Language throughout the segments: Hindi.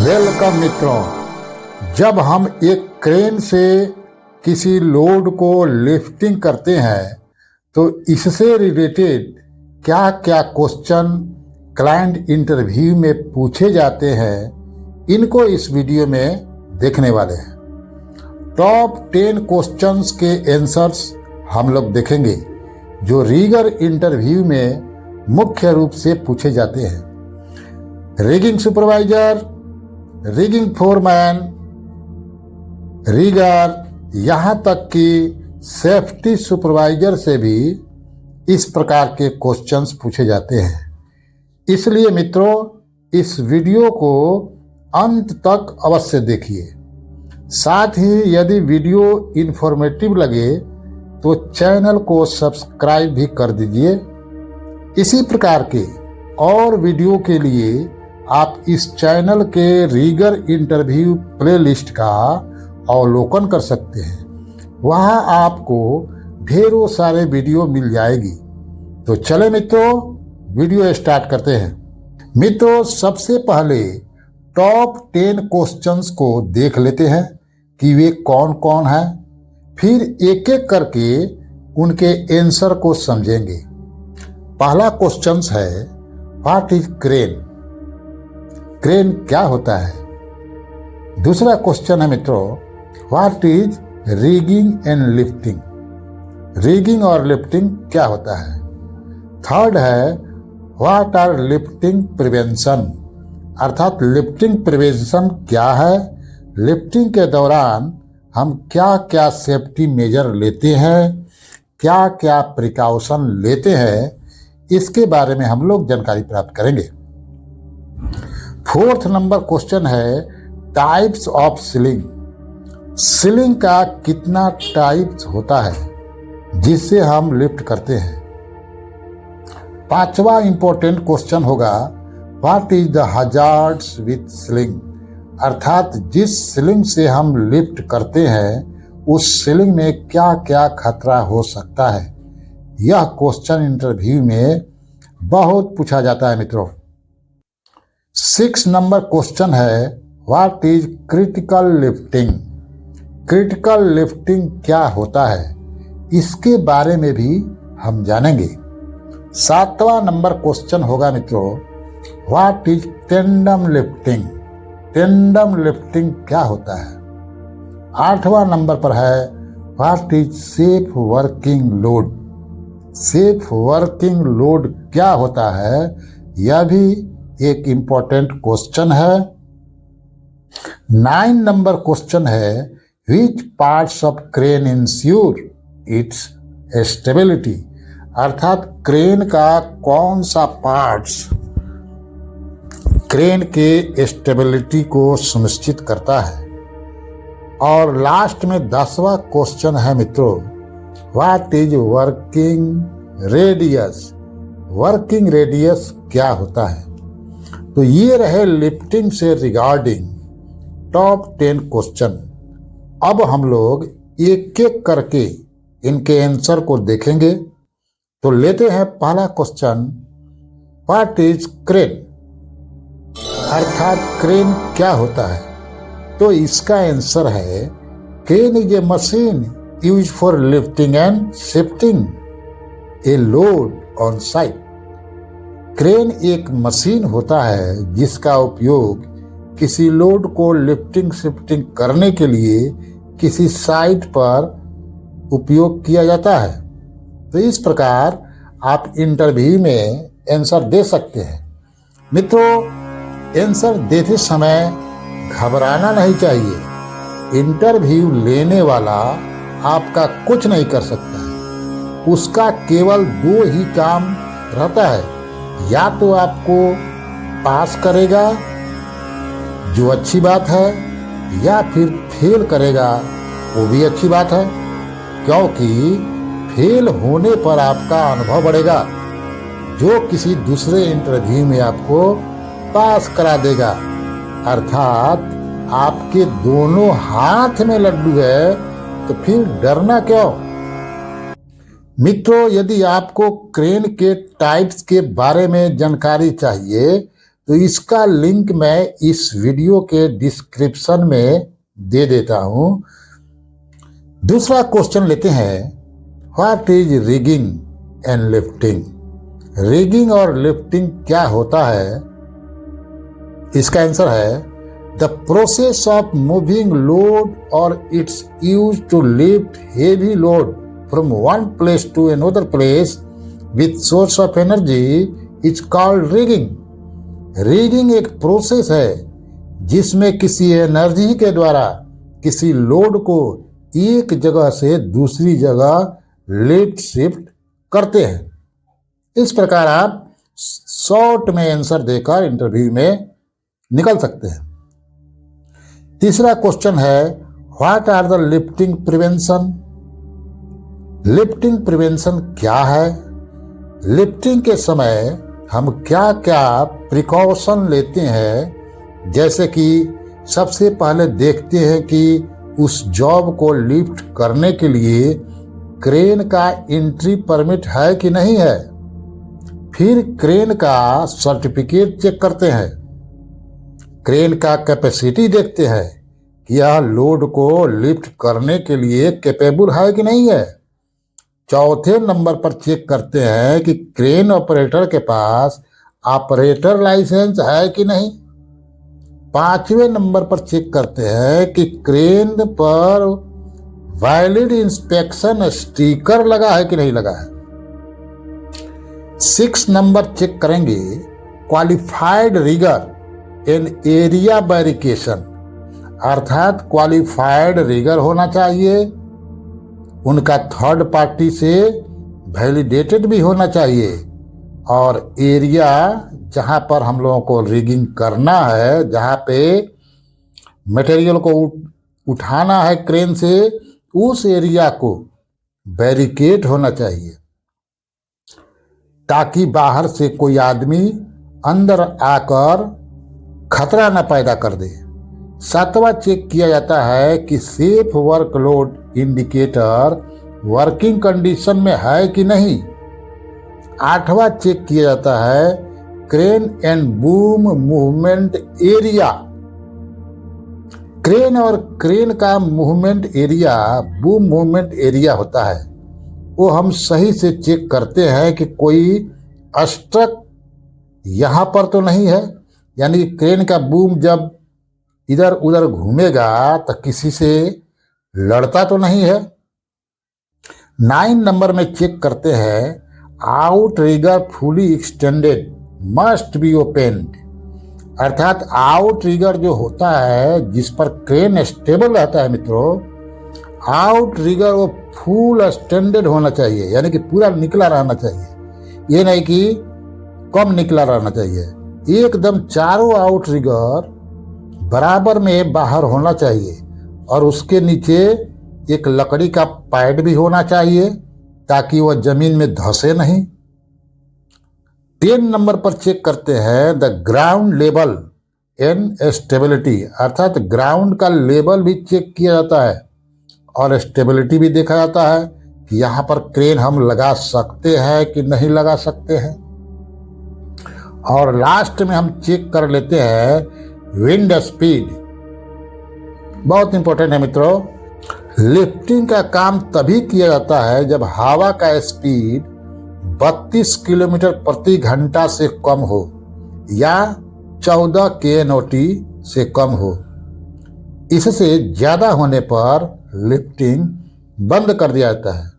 वेलकम मित्रों। जब हम एक क्रेन से किसी लोड को लिफ्टिंग करते हैं तो इससे रिलेटेड क्या क्या क्वेश्चन क्लाइंट इंटरव्यू में पूछे जाते हैं, इनको इस वीडियो में देखने वाले हैं। टॉप 10 क्वेश्चंस के आंसर्स हम लोग देखेंगे जो रिगर इंटरव्यू में मुख्य रूप से पूछे जाते हैं। Rigging supervisor, rigging foreman, rigger, यहाँ तक कि सेफ्टी सुपरवाइजर से भी इस प्रकार के क्वेश्चंस पूछे जाते हैं। इसलिए मित्रों, इस वीडियो को अंत तक अवश्य देखिए। साथ ही यदि वीडियो इंफॉर्मेटिव लगे तो चैनल को सब्सक्राइब भी कर दीजिए। इसी प्रकार के और वीडियो के लिए आप इस चैनल के रिगर इंटरव्यू प्लेलिस्ट का अवलोकन कर सकते हैं। वहां आपको ढेरों सारे वीडियो मिल जाएगी। तो चले मित्रों, वीडियो स्टार्ट करते हैं। मित्रों, सबसे पहले टॉप 10 क्वेश्चंस को देख लेते हैं कि वे कौन कौन हैं, फिर एक एक करके उनके आंसर को समझेंगे। पहला क्वेश्चन है, व्हाट इज क्रेन? क्रेन क्या होता है? दूसरा क्वेश्चन है मित्रों, what is rigging and lifting? Rigging और लिफ्टिंग क्या होता है? थर्ड है, व्हाट आर लिफ्टिंग प्रिवेंशन? अर्थात लिफ्टिंग प्रिवेंशन क्या है? लिफ्टिंग के दौरान हम क्या क्या सेफ्टी मेजर लेते हैं, क्या क्या प्रिकॉशन लेते हैं, इसके बारे में हम लोग जानकारी प्राप्त करेंगे। फोर्थ नंबर क्वेश्चन है, टाइप्स ऑफ सीलिंग। सीलिंग का कितना टाइप्स होता है जिससे हम लिफ्ट करते हैं? पांचवा इंपॉर्टेंट क्वेश्चन होगा, what is the hazards with ceiling? अर्थात जिस सीलिंग से हम लिफ्ट करते हैं उस सीलिंग में क्या क्या खतरा हो सकता है? यह क्वेश्चन इंटरव्यू में बहुत पूछा जाता है मित्रों। 6 नंबर क्वेश्चन है, what is critical lifting? Critical lifting क्या होता है, इसके बारे में भी हम जानेंगे। 7वां नंबर क्वेश्चन होगा मित्रों, what is tandem lifting? Tandem lifting क्या होता है? 8वां नंबर पर है, what is safe working load? Safe working load क्या होता है? यह भी एक इंपॉर्टेंट क्वेश्चन है। 9 नंबर क्वेश्चन है, which parts of crane ensure it's stability? अर्थात क्रेन का कौन सा पार्ट्स क्रेन के स्टेबिलिटी को सुनिश्चित करता है? और लास्ट में 10वां क्वेश्चन है मित्रों, what is working radius? Working radius क्या होता है? तो ये रहे लिफ्टिंग से रिगार्डिंग टॉप 10 क्वेश्चन। अब हम लोग एक एक करके इनके आंसर को देखेंगे। तो लेते हैं पहला क्वेश्चन, व्हाट इज क्रेन? अर्थात क्रेन क्या होता है? तो इसका आंसर है, crane is a machine use for lifting and shifting a load on site. Crane एक मशीन होता है जिसका उपयोग किसी लोड को लिफ्टिंग शिफ्टिंग करने के लिए किसी साइट पर उपयोग किया जाता है। तो इस प्रकार आप इंटरव्यू में आंसर दे सकते हैं। मित्रों, आंसर देते समय घबराना नहीं चाहिए। इंटरव्यू लेने वाला आपका कुछ नहीं कर सकता है। उसका केवल 2 ही काम रहता है, या तो आपको पास करेगा, जो अच्छी बात है, या फिर फेल करेगा, वो भी अच्छी बात है, क्योंकि फेल होने पर आपका अनुभव बढ़ेगा, जो किसी दूसरे इंटरव्यू में आपको पास करा देगा। अर्थात आपके दोनों हाथ में लड्डू है, तो फिर डरना क्यों? मित्रों, यदि आपको क्रेन के टाइप्स के बारे में जानकारी चाहिए तो इसका लिंक मैं इस वीडियो के डिस्क्रिप्शन में दे देता हूं। दूसरा क्वेश्चन लेते हैं, what is rigging and lifting. Rigging और लिफ्टिंग क्या होता है? इसका आंसर है the process of moving load और its use to lift heavy load from one place to another place with source of energy is called rigging. Rigging एक प्रोसेस है जिसमें किसी एनर्जी के द्वारा किसी लोड को एक जगह से दूसरी जगह लिफ्ट शिफ्ट करते हैं। इस प्रकार आप शॉर्ट में आंसर देकर इंटरव्यू में निकल सकते हैं। तीसरा क्वेश्चन है, what are the lifting prevention. Lifting prevention क्या है? लिफ्टिंग के समय हम क्या क्या प्रिकॉशन लेते हैं, जैसे कि सबसे पहले देखते हैं कि उस जॉब को लिफ्ट करने के लिए क्रेन का एंट्री परमिट है कि नहीं है। फिर क्रेन का सर्टिफिकेट चेक करते हैं, क्रेन का कैपेसिटी देखते हैं कि यह लोड को लिफ्ट करने के लिए कैपेबल है कि नहीं है। चौथे नंबर पर चेक करते हैं कि क्रेन ऑपरेटर के पास ऑपरेटर लाइसेंस है कि नहीं। पांचवें नंबर पर चेक करते हैं कि क्रेन पर वैलिड इंस्पेक्शन स्टिकर लगा है कि नहीं लगा है। 6 नंबर चेक करेंगे क्वालिफाइड रिगर इन एरिया वेरिफिकेशन, अर्थात क्वालिफाइड रिगर होना चाहिए, उनका थर्ड पार्टी से वैलिडेटेड भी होना चाहिए, और एरिया जहां पर हम लोगों को रिगिंग करना है, जहां पे मटेरियल को उठाना है क्रेन से, उस एरिया को बैरिकेड होना चाहिए ताकि बाहर से कोई आदमी अंदर आकर खतरा न पैदा कर दे। 7वां चेक किया जाता है कि safe workload indicator working condition में है कि नहीं। 8वां चेक किया जाता है crane and boom movement area. Crane और क्रेन का movement area, boom movement area होता है, वो हम सही से चेक करते हैं कि कोई स्ट्रक यहां पर तो नहीं है, यानी क्रेन का बूम जब इधर उधर घूमेगा तो किसी से लड़ता तो नहीं है। 9 नंबर में चेक करते हैं outrigger fully extended must be opened, अर्थात आउट रिगर जो होता है जिस पर क्रेन स्टेबल रहता है मित्रों, आउट रिगर वो फुल एक्सटेंडेड होना चाहिए, यानी कि पूरा निकला रहना चाहिए, ये नहीं कि कम निकला रहना चाहिए। एकदम चारों आउट रिगर बराबर में बाहर होना चाहिए, और उसके नीचे एक लकड़ी का पैड भी होना चाहिए ताकि वह जमीन में धंसे नहीं। 10 नंबर पर चेक करते हैं the ground level and stability, अर्थात ग्राउंड का लेवल भी चेक किया जाता है और स्टेबिलिटी भी देखा जाता है कि यहाँ पर क्रेन हम लगा सकते हैं कि नहीं लगा सकते हैं। और लास्ट में हम चेक कर लेते हैं विंड स्पीड, बहुत इंपॉर्टेंट है मित्रों। लिफ्टिंग का काम तभी किया जाता है जब हवा का स्पीड 32 किलोमीटर प्रति घंटा से कम हो या 14 kNOT से कम हो। इससे ज्यादा होने पर लिफ्टिंग बंद कर दिया जाता है।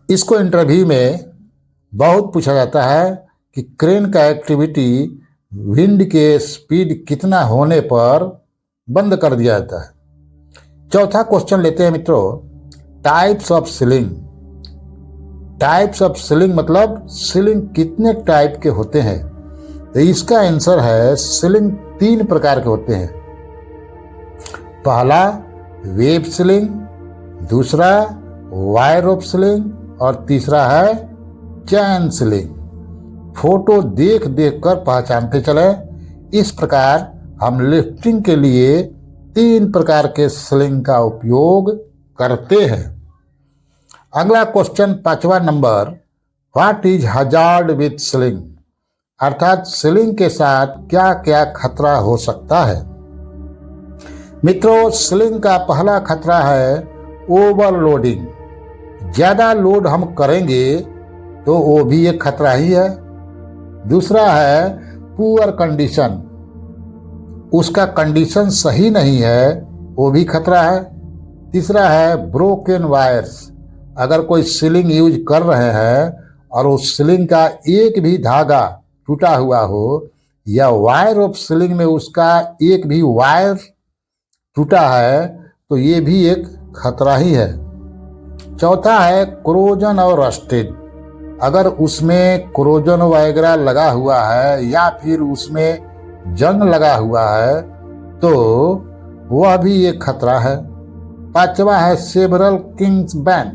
इसको इंटरव्यू में बहुत पूछा जाता है कि क्रेन का एक्टिविटी विंड के स्पीड कितना होने पर बंद कर दिया जाता है। चौथा क्वेश्चन लेते हैं मित्रों, types of ceiling. Types of ceiling मतलब सीलिंग कितने टाइप के होते हैं, तो इसका आंसर है सीलिंग 3 प्रकार के होते हैं। पहला वेब सीलिंग, दूसरा वायर रोप सीलिंग और तीसरा है चैन सीलिंग। फोटो देख देख कर पहचानते चले। इस प्रकार हम लिफ्टिंग के लिए 3 प्रकार के सीलिंग का उपयोग करते हैं। अगला क्वेश्चन 5वां number, what is hazard with ceiling. अर्थात सीलिंग के साथ क्या क्या खतरा हो सकता है। मित्रों, सीलिंग का पहला खतरा है ओवरलोडिंग। ज्यादा लोड हम करेंगे तो वो भी एक खतरा ही है। दूसरा है पुअर कंडीशन, उसका कंडीशन सही नहीं है, वो भी खतरा है। तीसरा है ब्रोकन वायर्स, अगर कोई सीलिंग यूज कर रहे हैं और उस सीलिंग का एक भी धागा टूटा हुआ हो या वायर ऑफ सीलिंग में उसका एक भी वायर टूटा है तो ये भी एक खतरा ही है। चौथा है क्रोजन और रस्टेड, अगर उसमें क्रोजन वगैरह लगा हुआ है या फिर उसमें जंग लगा हुआ है तो वह भी एक खतरा है। पांचवा है सेवरल किंग्स बैंड,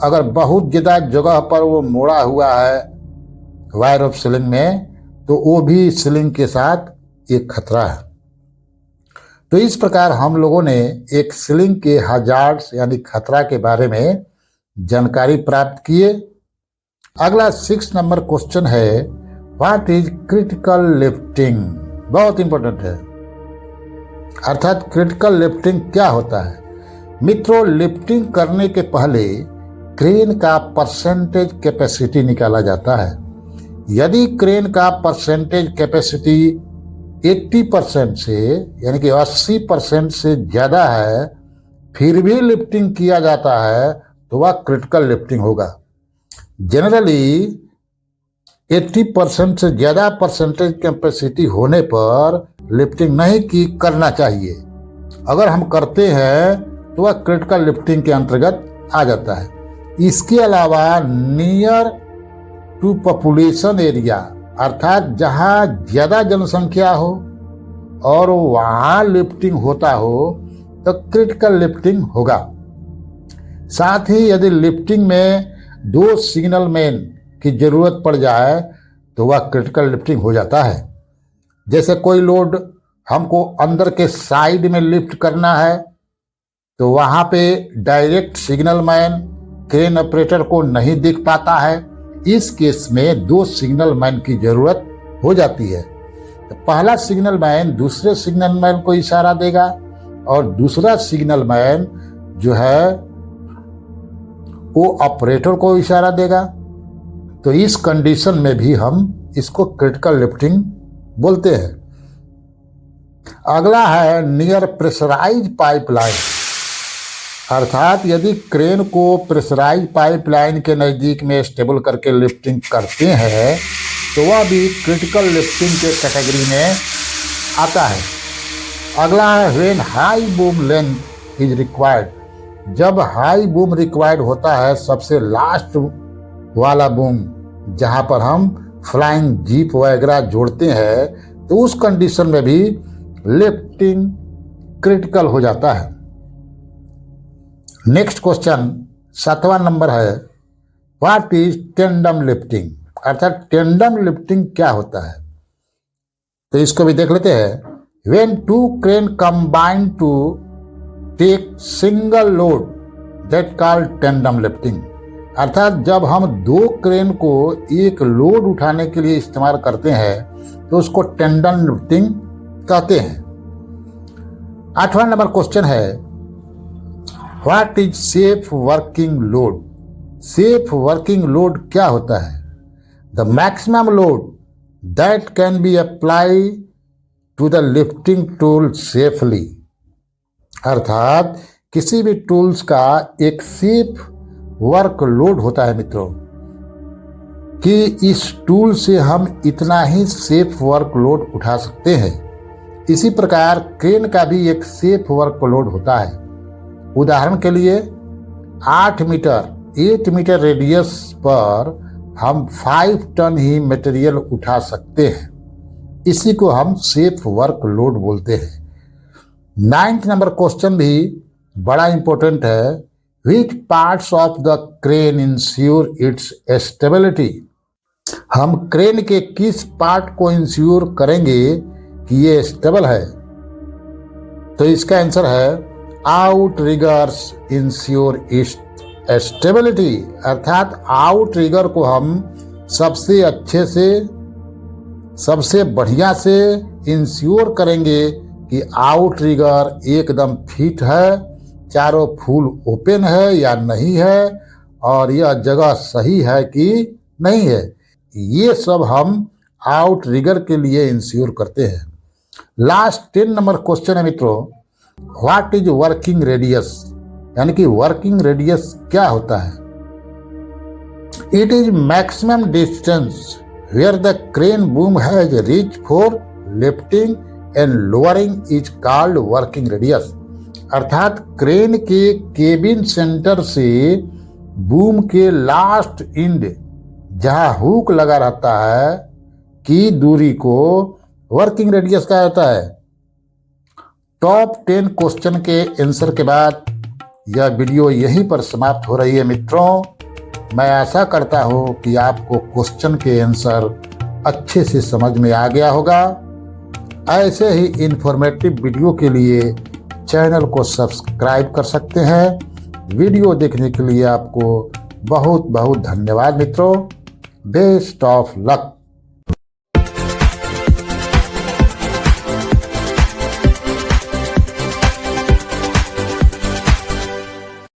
अगर बहुत ज्यादा जगह पर वो मोड़ा हुआ है वायर ऑफ सीलिंग में तो वो भी सीलिंग के साथ एक खतरा है। तो इस प्रकार हम लोगों ने एक सीलिंग के हजार्ड्स यानी खतरा के बारे में जानकारी प्राप्त किए। अगला 6 नंबर क्वेश्चन है, व्हाट इज क्रिटिकल लिफ्टिंग। बहुत इंपॉर्टेंट है, अर्थात क्रिटिकल लिफ्टिंग क्या होता है। मित्रों, लिफ्टिंग करने के पहले क्रेन का परसेंटेज कैपेसिटी निकाला जाता है। यदि क्रेन का परसेंटेज कैपेसिटी 80% से यानी कि 80% से ज्यादा है फिर भी लिफ्टिंग किया जाता है तो वह क्रिटिकल लिफ्टिंग होगा। जनरली 80% से ज्यादा परसेंटेज कैपेसिटी होने पर लिफ्टिंग नहीं करना चाहिए। अगर हम करते हैं तो वह क्रिटिकल लिफ्टिंग के अंतर्गत आ जाता है। इसके अलावा नियर टू पॉपुलेशन एरिया, अर्थात जहां ज्यादा जनसंख्या हो और वहां लिफ्टिंग होता हो तो क्रिटिकल लिफ्टिंग होगा। साथ ही यदि लिफ्टिंग में 2 सिग्नल मैन की जरूरत पड़ जाए तो वह क्रिटिकल लिफ्टिंग हो जाता है। जैसे कोई लोड हमको अंदर के साइड में लिफ्ट करना है तो वहां पे direct signal man crane operator को नहीं दिख पाता है, इस केस में 2 सिग्नल मैन की जरूरत हो जाती है। तो पहला सिग्नल मैन दूसरे सिग्नल मैन को इशारा देगा और दूसरा सिग्नल मैन जो है वो ऑपरेटर को इशारा देगा। तो इस कंडीशन में भी हम इसको क्रिटिकल लिफ्टिंग बोलते हैं। अगला है नियर प्रेशराइज पाइपलाइन, अर्थात यदि क्रेन को प्रेशराइज पाइपलाइन के नजदीक में स्टेबल करके लिफ्टिंग करते हैं तो वह भी क्रिटिकल लिफ्टिंग के कैटेगरी में आता है। अगला है when high boom length is required, जब हाई बूम रिक्वायर्ड होता है, सबसे लास्ट वाला बूम जहां पर हम फ्लाइंग जीप वगैरह जोड़ते हैं तो उस कंडीशन में भी लिफ्टिंग क्रिटिकल हो जाता है। नेक्स्ट क्वेश्चन 7वां नंबर है, व्हाट इज टेंडम लिफ्टिंग, अर्थात टेंडम लिफ्टिंग क्या होता है। तो इसको भी देख लेते हैं। When 2 crane combine to take single load that called tandem lifting, अर्थात जब हम 2 क्रेन को एक लोड उठाने के लिए इस्तेमाल करते हैं तो उसको टेंडम लिफ्टिंग कहते हैं। 8वां नंबर क्वेश्चन है, what is safe working load, safe working load क्या होता है। The maximum load that can be apply to the lifting tool safely, अर्थात किसी भी टूल्स का एक सेफ वर्क लोड होता है मित्रों कि इस टूल से हम इतना ही सेफ वर्क लोड उठा सकते हैं। इसी प्रकार क्रेन का भी एक सेफ वर्क लोड होता है। उदाहरण के लिए 8 मीटर रेडियस पर हम 5 टन ही मटेरियल उठा सकते हैं, इसी को हम सेफ वर्क लोड बोलते हैं। 9th नंबर क्वेश्चन भी बड़ा इंपॉर्टेंट है, which parts of the crane ensure it's stability, हम क्रेन के किस पार्ट को इंश्योर करेंगे कि ये स्टेबल है। तो इसका आंसर है आउट रिगर्स इंश्योर स्टेबिलिटी, अर्थात आउट रिगर को हम सबसे अच्छे से सबसे बढ़िया से इंश्योर करेंगे कि आउटरिगर एकदम फिट है, चारों फूल ओपन है या नहीं है, और यह जगह सही है कि नहीं है। ये सब हम आउटरिगर के लिए इंश्योर करते हैं। लास्ट 10 नंबर क्वेश्चन है मित्रों, व्हाट इज वर्किंग रेडियस, यानी कि वर्किंग रेडियस क्या होता है। It is maximum distance where the crane boom has reach for lifting and lowering is called working radius. अर्थात क्रेन के केबिन सेंटर से बूम के लास्ट एंड जहां हुक लगा रहता है की दूरी को वर्किंग रेडियस कहा जाता है। टॉप 10 क्वेश्चन के आंसर के बाद यह वीडियो यहीं पर समाप्त हो रही है मित्रों। मैं आशा करता हूं कि आपको क्वेश्चन के आंसर अच्छे से समझ में आ गया होगा। ऐसे ही इंफॉर्मेटिव वीडियो के लिए चैनल को सब्सक्राइब कर सकते हैं। वीडियो देखने के लिए आपको बहुत बहुत धन्यवाद मित्रों। Best of luck.